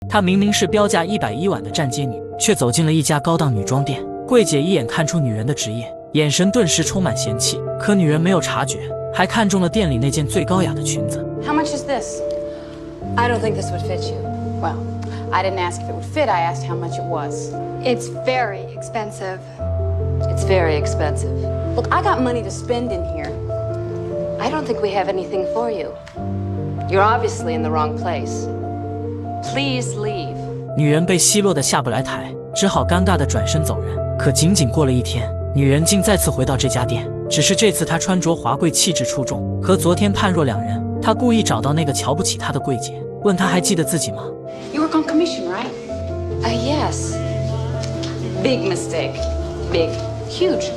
她明明是标价110万的站街女，却走进了一家高档女装店。柜姐一眼看出女人的职业，眼神顿时充满嫌弃。可女人没有察觉，还看中了店里那件最高雅的裙子。How much is this? I don't think this would fit you. Well, I didn't ask if it would fit. I asked how much it was. It's very expensive. It's very expensive. Look, I got money to spend in here. I don't think we have anything for you. You're obviously in the wrong place. Please leave. 女人被奚落得下不来台，只好尴尬地转身走人。可仅仅过了一天，女人竟再次回到这家店，只是这次她穿着华贵，气质出众，和昨天判若两人。她故意找到那个瞧不起她的柜姐，问她还记得自己吗？ You work on commission, right? Yes. Big mistake. Big. Huge.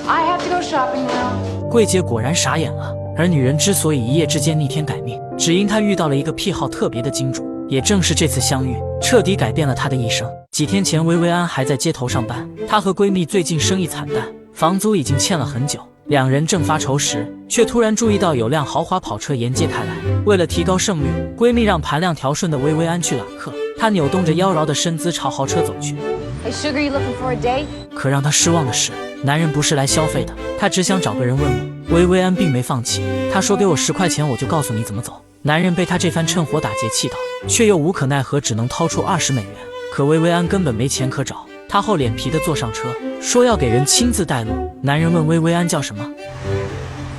I have to go shopping now. 柜姐果然傻眼了。而女人之所以一夜之间逆天改命，只因她遇到了一个癖好特别的金主。也正是这次相遇，彻底改变了她的一生。几天前，薇薇安还在街头上班，她和闺蜜最近生意惨淡，房租已经欠了很久。两人正发愁时，却突然注意到有辆豪华跑车沿街开来。为了提高胜率，闺蜜让盘量调顺的薇薇安去揽客。她扭动着妖娆的身姿朝豪车走去。Hey, Sugar, you looking for a date? 可让她失望的是，男人不是来消费的，他只想找个人问路。薇薇安并没放弃，她说：“给我10块钱，我就告诉你怎么走。”男人被她这番趁火打劫气到，却又无可奈何，只能掏出20美元。可薇薇安根本没钱可找，她厚脸皮地坐上车，说要给人亲自带路。男人问薇薇安叫什么，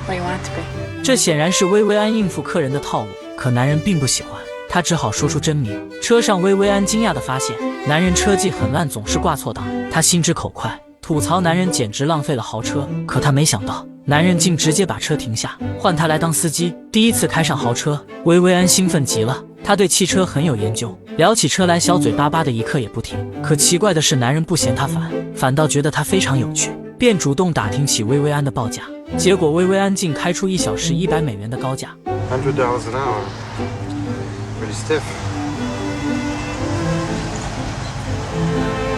What do you want it to be? 这显然是薇薇安应付客人的套路。可男人并不喜欢，他只好说出真名。车上，薇薇安惊讶地发现，男人车技很烂，总是挂错档。她心直口快，吐槽男人简直浪费了豪车。可她没想到，男人竟直接把车停下，换他来当司机。第一次开上豪车，薇薇安兴奋极了。她对汽车很有研究，聊起车来小嘴巴巴的一刻也不停。可奇怪的是，男人不嫌她烦，反倒觉得她非常有趣，便主动打听起薇薇安的报价。结果薇薇安竟开出1小时100美元的高价。$100 an hour. Pretty stiff.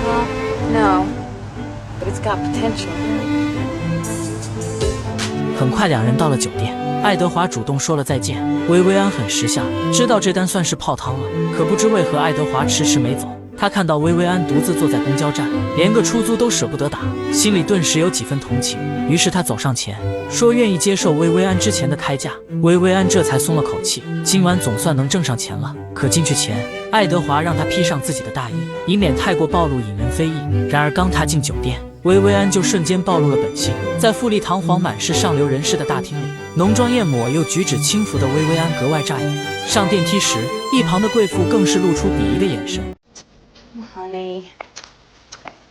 Well, no, but it's got potential. 很快两人到了酒店，爱德华主动说了再见。薇薇安很识相，知道这单算是泡汤了。可不知为何爱德华迟迟没走。他看到薇薇安独自坐在公交站，连个出租都舍不得打，心里顿时有几分同情。于是他走上前，说愿意接受薇薇安之前的开价。薇薇安这才松了口气，今晚总算能挣上钱了。可进去前，爱德华让他披上自己的大衣，以免太过暴露引人非议。然而刚踏进酒店，薇薇安就瞬间暴露了本性。在富丽堂皇、满是上流人士的大厅里，浓妆艳抹又举止轻浮的薇薇安格外扎眼。上电梯时，一旁的贵妇更是露出鄙夷的眼神。Honey,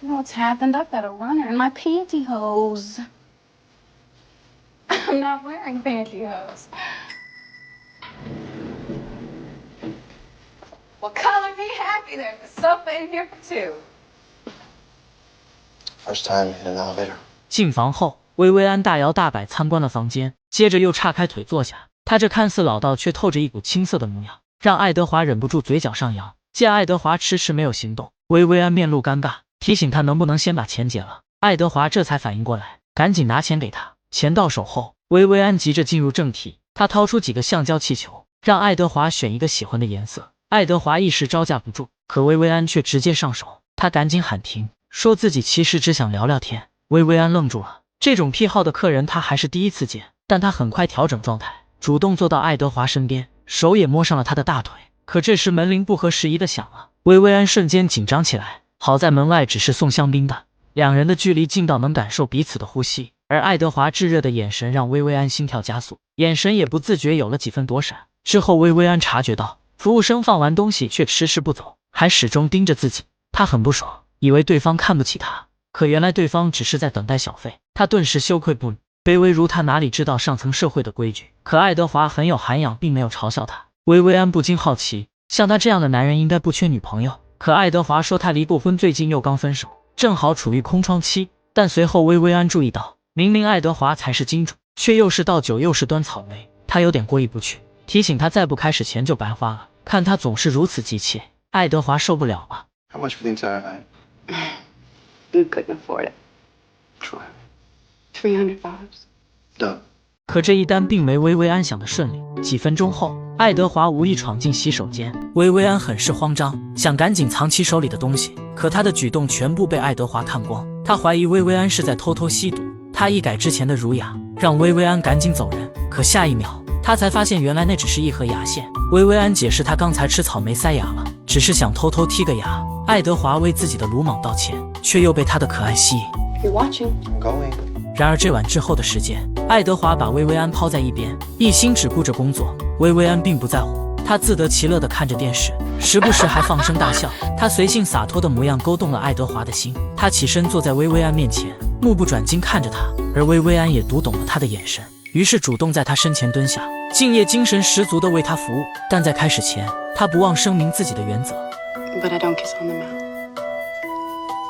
you know what's happened? I've got a runner in my pantyhose. I'm not wearing pantyhose. Well, color me happy. There's a sofa in here for two. First time in an elevator. 进房后，薇薇安大摇大摆参观了房间，接着又岔开腿坐下。她这看似老道却透着一股青涩的模样，让爱德华忍不住嘴角上扬。见爱德华迟迟没有行动，薇薇安面露尴尬，提醒他能不能先把钱结了。爱德华这才反应过来，赶紧拿钱给他。钱到手后，薇薇安急着进入正题，她掏出几个橡胶气球，让爱德华选一个喜欢的颜色。爱德华一时招架不住，可薇薇安却直接上手，他赶紧喊停，说自己其实只想聊聊天。薇薇安愣住了，这种癖好的客人他还是第一次见，但他很快调整状态，主动坐到爱德华身边，手也摸上了他的大腿。可这时门铃不合时宜的响了，薇薇安瞬间紧张起来。好在门外只是送香槟的，两人的距离近到能感受彼此的呼吸，而爱德华炙热的眼神让薇薇安心跳加速，眼神也不自觉有了几分躲闪。之后薇薇安察觉到服务生放完东西却迟迟不走，还始终盯着自己，她很不爽，以为对方看不起她，可原来对方只是在等待小费。她顿时羞愧不已，卑微如她哪里知道上层社会的规矩。可爱德华很有涵养，并没有嘲笑她。薇薇安不禁好奇，像他这样的男人应该不缺女朋友，可爱德华说他离过婚，最近又刚分手，正好处于空窗期。但随后薇薇安注意到，明明爱德华才是金主，却又是倒酒又是端草莓，他有点过意不去，提醒他再不开始钱就白花了。看他总是如此急切，爱德华受不了了。 How much for the entire night? We couldn't afford it. Try. $300. Done. 可这一单并没薇薇安想的顺利。几分钟后，爱德华无意闯进洗手间，薇薇安很是慌张，想赶紧藏起手里的东西，可他的举动全部被爱德华看光。他怀疑薇薇安是在偷偷吸毒，他一改之前的儒雅，让薇薇安赶紧走人。可下一秒，他才发现原来那只是一盒牙线。薇薇安解释他刚才吃草莓塞牙了，只是想偷偷剔个牙。爱德华为自己的鲁莽道歉，却又被他的可爱吸引。 You're watching. I'm going. 然而这晚之后的时间，爱德华把薇薇安抛在一边，一心只顾着工作。薇薇安并不在乎，她自得其乐地看着电视，时不时还放声大笑。她随性洒脱的模样勾动了爱德华的心。他起身坐在薇薇安面前，目不转睛看着她，而薇薇安也读懂了他的眼神，于是主动在他身前蹲下，敬业精神十足地为他服务。但在开始前，他不忘声明自己的原则。But I don't kiss on the mouth.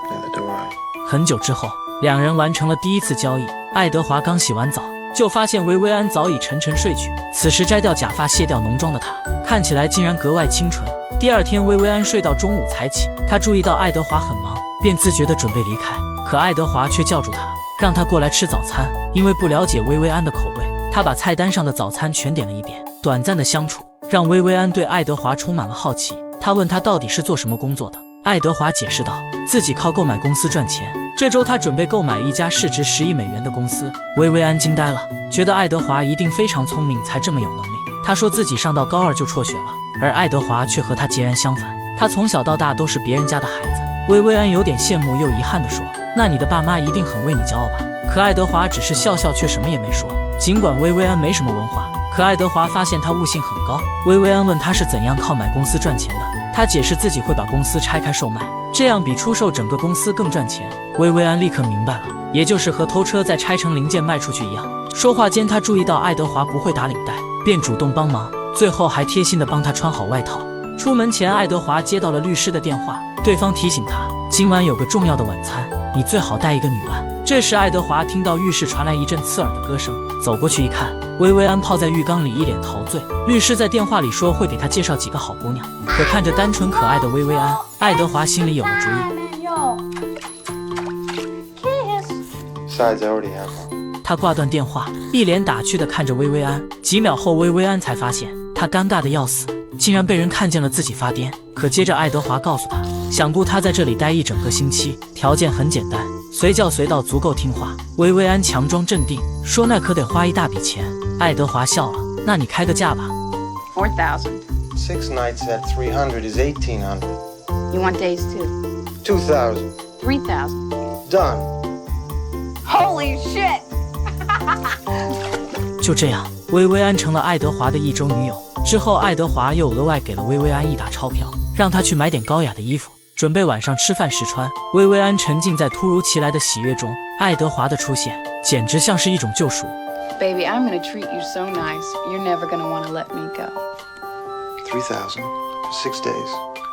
Neither do I. 很久之后，两人完成了第一次交易。爱德华刚洗完澡，就发现薇薇安早已沉沉睡去。此时摘掉假发、卸掉浓妆的她，看起来竟然格外清纯。第二天，薇薇安睡到中午才起，她注意到爱德华很忙，便自觉地准备离开。可爱德华却叫住她，让她过来吃早餐。因为不了解薇薇安的口味，他把菜单上的早餐全点了一遍。短暂的相处让薇薇安对爱德华充满了好奇。他问他到底是做什么工作的。爱德华解释道，自己靠购买公司赚钱。这周他准备购买一家市值10亿美元的公司。薇薇安惊呆了，觉得爱德华一定非常聪明才这么有能力。他说自己上到高2就辍学了，而爱德华却和他截然相反，他从小到大都是别人家的孩子。薇薇安有点羡慕又遗憾地说，那你的爸妈一定很为你骄傲吧？可爱德华只是笑笑，却什么也没说。尽管薇薇安没什么文化，可爱德华发现他悟性很高。薇薇安问他是怎样靠买公司赚钱的，他解释自己会把公司拆开售卖，这样比出售整个公司更赚钱。薇薇安立刻明白了，也就是和偷车再拆成零件卖出去一样。说话间，他注意到爱德华不会打领带，便主动帮忙，最后还贴心地帮他穿好外套。出门前，爱德华接到了律师的电话，对方提醒他今晚有个重要的晚餐，你最好带一个女伴。这时爱德华听到浴室传来一阵刺耳的歌声，走过去一看，薇薇安泡在浴缸里一脸陶醉。律师在电话里说会给他介绍几个好姑娘，可看着单纯可爱的薇薇安，爱德华心里有了主意。Besides, I already have one. 他挂断电话，一脸打趣地看着薇薇安。几秒后，薇薇安才发现他尴尬得要死，竟然被人看见了自己发癫。可接着爱德华告诉他，想雇他在这里待一整个星期，条件很简单，随叫随到，足够听话。薇薇安强装镇定，说那可得花一大笔钱。爱德华笑了，那你开个价吧。 4,000. 6 nights at 300 is 1,800. You want days too? 2,000. 3,000. Done. Holy shit! 就这样，薇薇安成了爱德华的一周女友。之后，爱德华又额外给了薇薇安一沓钞票，让她去买点高雅的衣服，准备晚上吃饭时穿。薇薇安沉浸在突如其来的喜悦中，爱德华的出现简直像是一种救赎。Baby, I'm gonna treat you so nice. You're never gonna want to let me go. 3,000 for 6 days.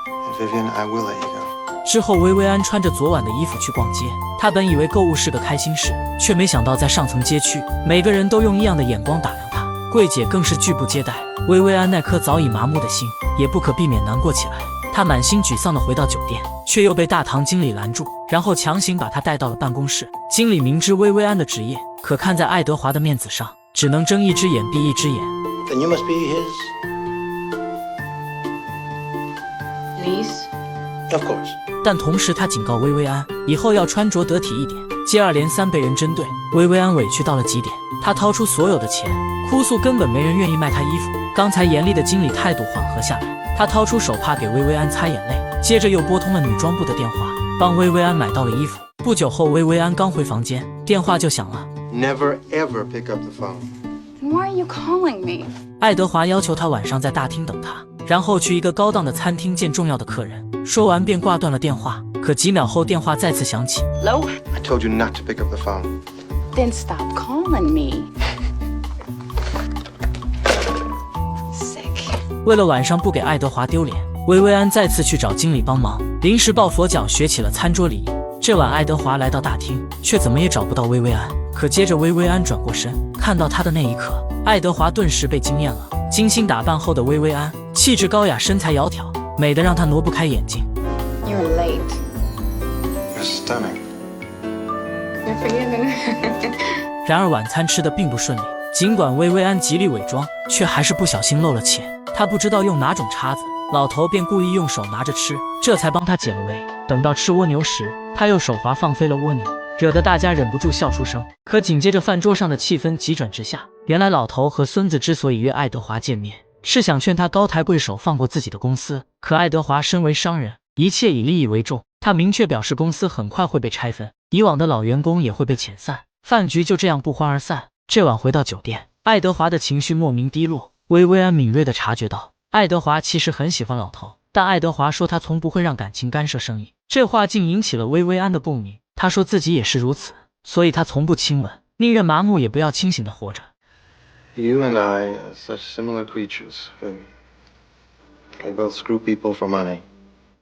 And Vivian, I will let you go. 之后，薇薇安穿着昨晚的衣服去逛街。她本以为购物是个开心事，却没想到在上层街区，每个人都用异样的眼光打量她，柜姐更是拒不接待。薇薇安那颗早已麻木的心也不可避免难过起来。她满心沮丧地回到酒店，却又被大堂经理拦住，然后强行把她带到了办公室。经理明知薇薇安的职业，可看在爱德华的面子上，只能睁一只眼闭一只眼。 Then you must be his. Niece? Of course. 但同时他警告薇薇安，以后要穿着得体一点。接二连三被人针对，薇薇安委屈到了极点。她掏出所有的钱，哭诉根本没人愿意卖她衣服。刚才严厉的经理态度缓和下来，他掏出手帕给薇薇安擦眼泪，接着又拨通了女装部的电话，帮薇薇安买到了衣服。不久后，薇薇安刚回房间，电话就响了。 Never ever pick up the phone. Then why are you calling me? 爱德华要求他晚上在大厅等他，然后去一个高档的餐厅见重要的客人。说完便挂断了电话。可几秒后，电话再次响起。 Hello? I told you not to pick up the phone. Then stop calling me. Sick. 为了晚上不给爱德华丢脸，薇薇安再次去找经理帮忙，临时抱佛脚学起了餐桌礼仪。这晚爱德华来到大厅，却怎么也找不到薇薇安。可接着薇薇安转过身，看到他的那一刻，爱德华顿时被惊艳了。精心打扮后的薇薇安，气质高雅，身材窈窕，美得让他挪不开眼睛。 You're late. You're stunning. You're forgiven. 然而晚餐吃得并不顺利，尽管薇薇安极力伪装，却还是不小心漏了钱。他不知道用哪种叉子，老头便故意用手拿着吃，这才帮他解了围。等到吃蜗牛时，他又手滑放飞了蜗牛，惹得大家忍不住笑出声。可紧接着饭桌上的气氛急转直下，原来老头和孙子之所以约爱德华见面，是想劝他高抬贵手放过自己的公司。可爱德华身为商人，一切以利益为重，他明确表示公司很快会被拆分，以往的老员工也会被遣散。饭局就这样不欢而散。这晚回到酒店，爱德华的情绪莫名低落。薇安敏锐地察觉到，爱德华其实很喜欢老头，但爱德华说他从不会让感情干涉生意，这话竟引起了薇安的不明。他说自己也是如此，所以他从不亲吻，宁愿麻木也不要清醒地活着。You and I are such similar creatures. We both screw people for money.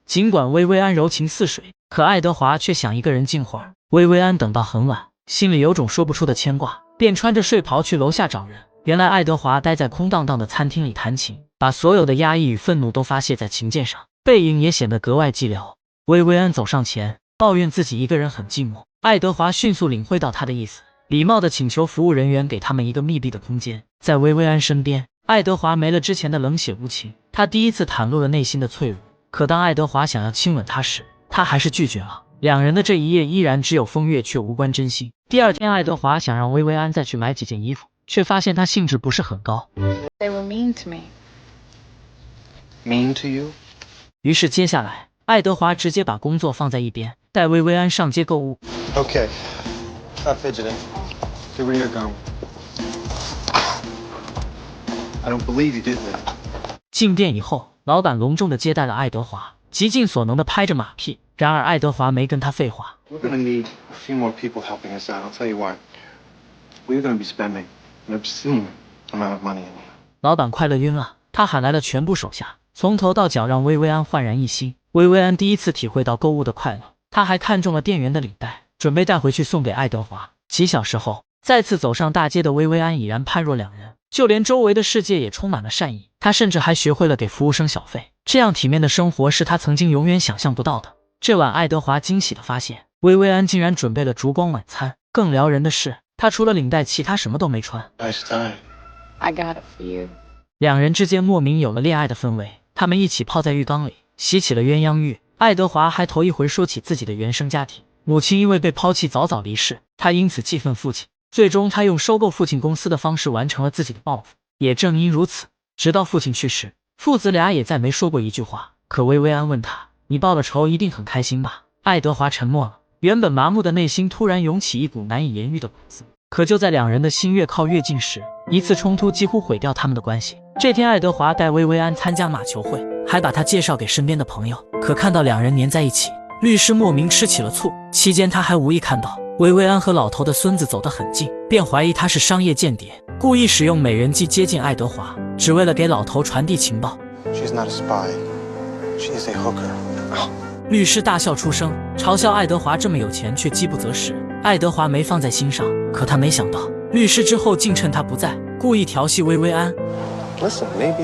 尽管薇安柔情似水，可爱德华却想一个人静会儿。薇安等到很晚，心里有种说不出的牵挂，便穿着睡袍去楼下找人。原来爱德华待在空荡荡的餐厅里弹琴，把所有的压抑与愤怒都发泄在琴键上，背影也显得格外寂寥。薇安走上前，抱怨自己一个人很寂寞。爱德华迅速领会到他的意思，礼貌地请求服务人员给他们一个密闭的空间。在薇安身边，爱德华没了之前的冷血无情，他第一次袒露了内心的脆弱。可当爱德华想要亲吻他时，他还是拒绝了。两人的这一夜依然只有风月，却无关真心。第二天，爱德华想让薇安再去买几件衣服，却发现他兴致不是很高。 They were mean to me. Mean to you? 于是接下来，爱德华直接把工作放在一边，带薇安上街购物。Okay. Stop fidgeting. Give her your gum. I don't believe you did that. 进店以后，老板隆重地接待了爱德华，极尽所能地拍着马屁。然而爱德华没跟他废话。We're gonna need a few more people helping us out. I'll tell you why. We're gonna be spending an obscene amount of money in here. 老板快乐晕了，他喊来了全部手下，从头到脚让薇安焕然一新。薇安第一次体会到购物的快乐，他还看中了店员的领带，准备带回去送给爱德华。几小时后，再次走上大街的薇安已然判若两人，就连周围的世界也充满了善意。他甚至还学会了给服务生小费，这样体面的生活是他曾经永远想象不到的。这晚，爱德华惊喜地发现，薇安竟然准备了烛光晚餐。更撩人的是，他除了领带，其他什么都没穿。Nice tie. I got it for you. 两人之间莫名有了恋爱的氛围，他们一起泡在浴缸里，洗起了鸳鸯浴。爱德华还头一回说起自己的原生家庭，母亲因为被抛弃早早离世，他因此气愤父亲。最终，他用收购父亲公司的方式完成了自己的报复。也正因如此，直到父亲去世，父子俩也再没说过一句话。可薇安问他，你报了仇一定很开心吧？爱德华沉默了，原本麻木的内心突然涌起一股难以言喻的苦涩。可就在两人的心越靠越近时，一次冲突几乎毁掉他们的关系。这天，爱德华带薇安参加马球会，还把她介绍给身边的朋友。可看到两人黏在一起，律师莫名吃起了醋。期间，他还无意看到薇安和老头的孙子走得很近，便怀疑他是商业间谍，故意使用美人计接近爱德华，只为了给老头传递情报。She's not a spy. She's a hooker. 律师大笑出声，嘲笑爱德华这么有钱却饥不择食。爱德华没放在心上，可他没想到，律师之后竟趁他不在，故意调戏薇安。Listen, maybe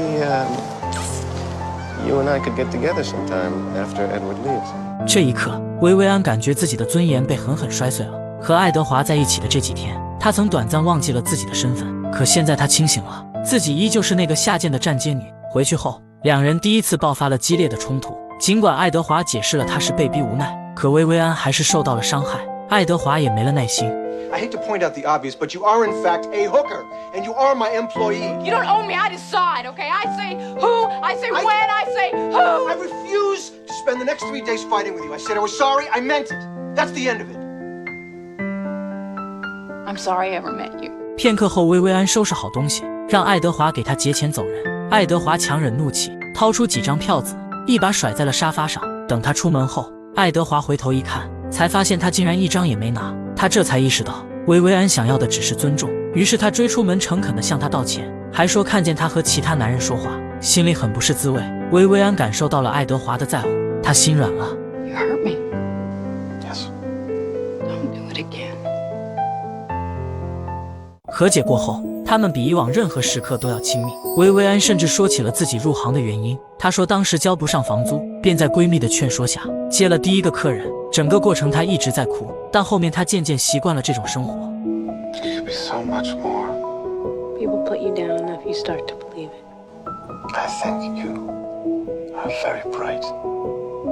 you and I could get together sometime after Edward leaves. 这一刻，薇安感觉自己的尊严被狠狠摔碎了。和爱德华在一起的这几天，他曾短暂忘记了自己的身份，可现在他清醒了，自己依旧是那个下贱的站街女。回去后，两人第一次爆发了激烈的冲突。尽管爱德华解释了他是被逼无奈，可薇安还是受到了伤害。爱德华也没了耐心。I hate to point out the obvious, but you are in fact a hooker, and you are my employee. You don't own me, I decide, okay? I say who, I say when, I say who. I refuse to spend the next 3 days fighting with you. I said I was sorry, I meant it. That's the end of it. I'm sorry I ever met you. 片刻后，薇安收拾好东西，让爱德华给他结钱走人。爱德华强忍怒气，掏出几张票子，一把甩在了沙发上。等他出门后，爱德华回头一看，才发现他竟然一张也没拿。他这才意识到，薇安想要的只是尊重。于是他追出门，诚恳地向他道歉，还说看见他和其他男人说话，心里很不是滋味。薇安感受到了爱德华的在乎，他心软了。You hurt me. Yes. Don't do it again. 和解过后，他们比以往任何时刻都要亲密。薇安甚至说起了自己入行的原因。她说当时交不上房租，便在闺蜜的劝说下接了第一个客人。整个过程她一直在哭，但后面她渐渐习惯了这种生活。It could be so much more. put you down enough, you start to believe it. I think you are very bright,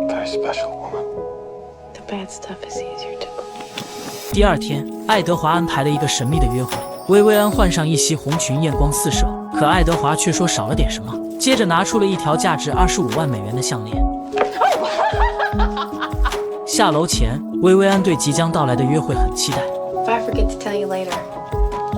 very special woman. The bad stuff is easier to believe. 第二天，爱德华安排了一个神秘的约会。薇薇安换上一袭红裙，艳光四射，可爱德华却说少了点什么，接着拿出了一条价值25万美元的项链。下楼前，薇薇安对即将到来的约会很期待。If I forget to tell you later,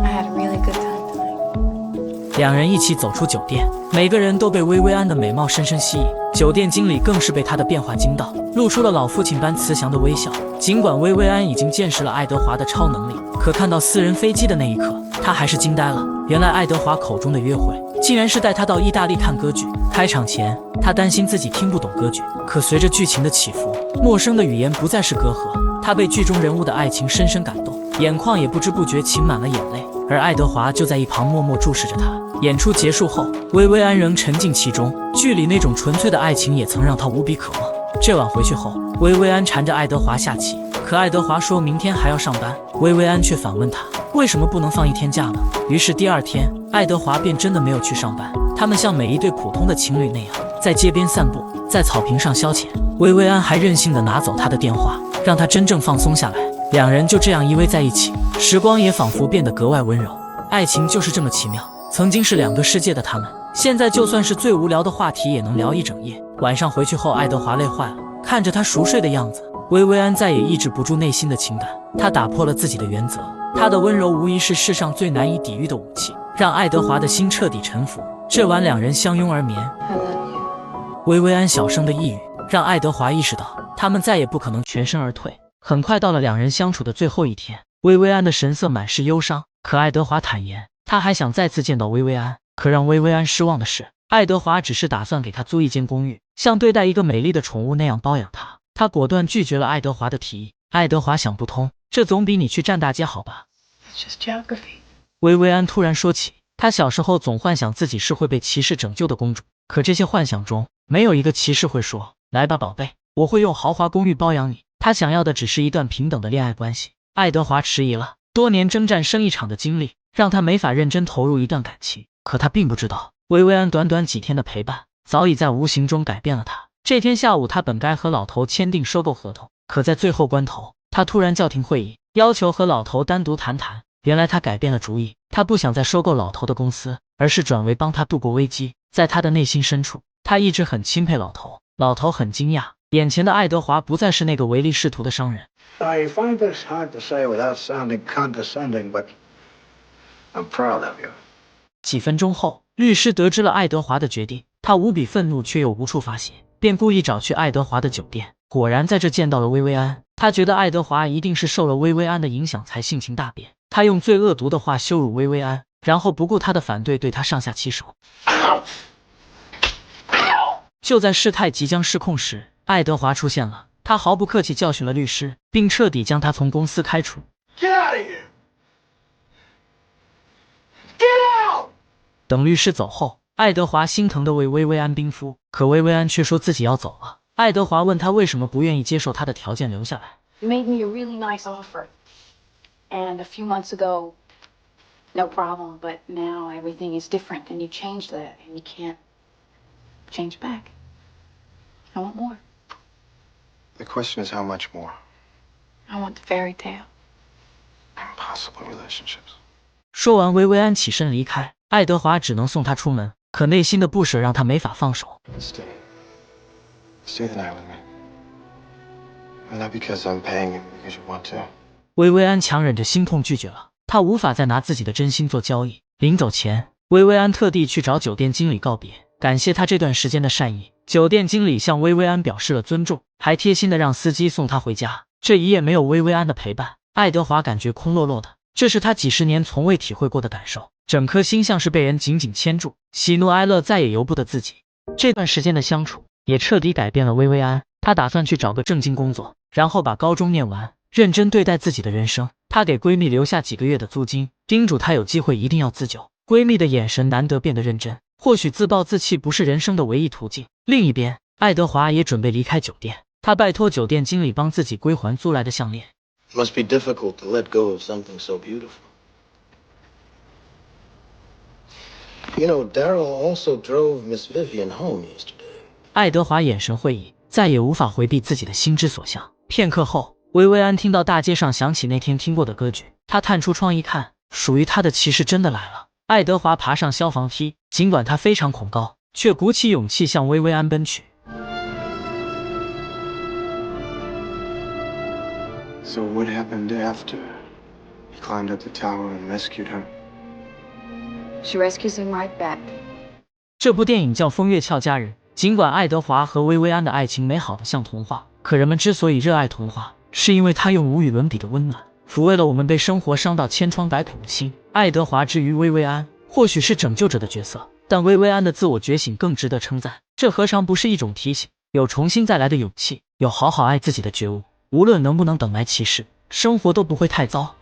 I had a really good time tonight. 两人一起走出酒店，每个人都被薇薇安的美貌深深吸引，酒店经理更是被她的变化惊到，露出了老父亲般慈祥的微笑。尽管薇薇安已经见识了爱德华的超能力，可看到私人飞机的那一刻，她还是惊呆了。原来爱德华口中的约会，竟然是带她到意大利看歌剧。开场前，她担心自己听不懂歌剧，可随着剧情的起伏，陌生的语言不再是隔阂，她被剧中人物的爱情深深感动，眼眶也不知不觉噙满了眼泪。而爱德华就在一旁默默注视着她。演出结束后，薇薇安仍沉浸其中，剧里那种纯粹的爱情也曾让她无比渴望。这晚回去后，薇薇安缠着爱德华下棋，可爱德华说明天还要上班，薇薇安却反问他为什么不能放一天假呢？于是第二天，爱德华便真的没有去上班，他们像每一对普通的情侣那样，在街边散步，在草坪上消遣。薇薇安还任性地拿走他的电话，让他真正放松下来。两人就这样依偎在一起，时光也仿佛变得格外温柔。爱情就是这么奇妙，曾经是两个世界的他们，现在就算是最无聊的话题也能聊一整夜。晚上回去后，爱德华累坏了，看着他熟睡的样子，薇薇安再也抑制不住内心的情感，她打破了自己的原则。她的温柔无疑是世上最难以抵御的武器，让爱德华的心彻底臣服。这晚两人相拥而眠。I love you. 薇薇安小声的呓语，让爱德华意识到他们再也不可能全身而退。很快到了两人相处的最后一天，薇薇安的神色满是忧伤，可爱德华坦言他还想再次见到薇薇安。可让薇薇安失望的是，爱德华只是打算给她租一间公寓，像对待一个美丽的宠物那样包养她。他果断拒绝了爱德华的提议。爱德华想不通，这总比你去站大街好吧。 It's just geography. 薇薇安突然说起，她小时候总幻想自己是会被骑士拯救的公主，可这些幻想中没有一个骑士会说来吧宝贝，我会用豪华公寓包养你。他想要的只是一段平等的恋爱关系。爱德华迟疑了，多年征战生意场的经历让他没法认真投入一段感情，可他并不知道，薇薇安短短几天的陪伴早已在无形中改变了他。这天下午，他本该和老头签订收购合同，可在最后关头，他突然叫停会议，要求和老头单独谈谈。原来他改变了主意，他不想再收购老头的公司，而是转为帮他度过危机。在他的内心深处，他一直很钦佩老头。老头很惊讶，眼前的爱德华不再是那个唯利是图的商人。 I find this hard to say without sounding condescending, but I'm proud of you. 几分钟后，律师得知了爱德华的决定，他无比愤怒却又无处发泄，便故意找去爱德华的酒店。果然在这见到了薇薇安，他觉得爱德华一定是受了薇薇安的影响才性情大变。他用最恶毒的话羞辱薇薇安，然后不顾他的反对对他上下其手。就在事态即将失控时，爱德华出现了，他毫不客气教训了律师，并彻底将他从公司开除。 Get out of here! Get out! 等律师走后，爱德华心疼地为薇薇安冰敷，可薇薇安却说自己要走了。爱德华问他为什么不愿意接受他的条件留下来。 You made me a really nice offer. And a few months ago, no problem, but now everything is different and you changed that and you can't change back. I want more. The question is how much more? I want the fairy tale. Impossible relationships. 说完，薇薇安起身离开，爱德华只能送她出门，可内心的不舍让他没法放手。 Stay the night with me. And not because I'm paying you, because you want to. 薇薇安强忍着心痛拒绝了，她无法再拿自己的真心做交易。临走前，薇薇安特地去找酒店经理告别，感谢他这段时间的善意。酒店经理向薇薇安表示了尊重，还贴心的让司机送她回家。这一夜没有薇薇安的陪伴，爱德华感觉空落落的，这是他几十年从未体会过的感受，整颗心像是被人紧紧牵住，喜怒哀乐再也由不得自己。这段时间的相处也彻底改变了薇薇安，她打算去找个正经工作，然后把高中念完，认真对待自己的人生。她给闺蜜留下几个月的租金，叮嘱她有机会一定要自救。闺蜜的眼神难得变得认真，或许自暴自弃不是人生的唯一途径。另一边，爱德华也准备离开酒店，他拜托酒店经理帮自己归还租来的项链。 It must be difficult to let go of something so beautiful. You know, Daryl also drove Miss Vivian home yesterday. 爱德华眼神会意，再也无法回避自己的心之所向。片刻后，薇薇安听到大街上响起那天听过的歌剧，她探出窗一看，属于她的骑士真的来了。爱德华爬上消防梯，尽管他非常恐高，却鼓起勇气向薇薇安奔去。So what happened after he climbed up the tower and rescued her? She rescues him right back. 这部电影叫《风月俏佳人》，尽管爱德华和薇薇安的爱情美好的像童话，可人们之所以热爱童话，是因为它用无与伦比的温暖抚慰了我们被生活伤到千疮百孔的心。爱德华之于薇薇安，或许是拯救者的角色，但薇薇安的自我觉醒更值得称赞。这何尝不是一种提醒，有重新再来的勇气，有好好爱自己的觉悟。无论能不能等来骑士，生活都不会太糟。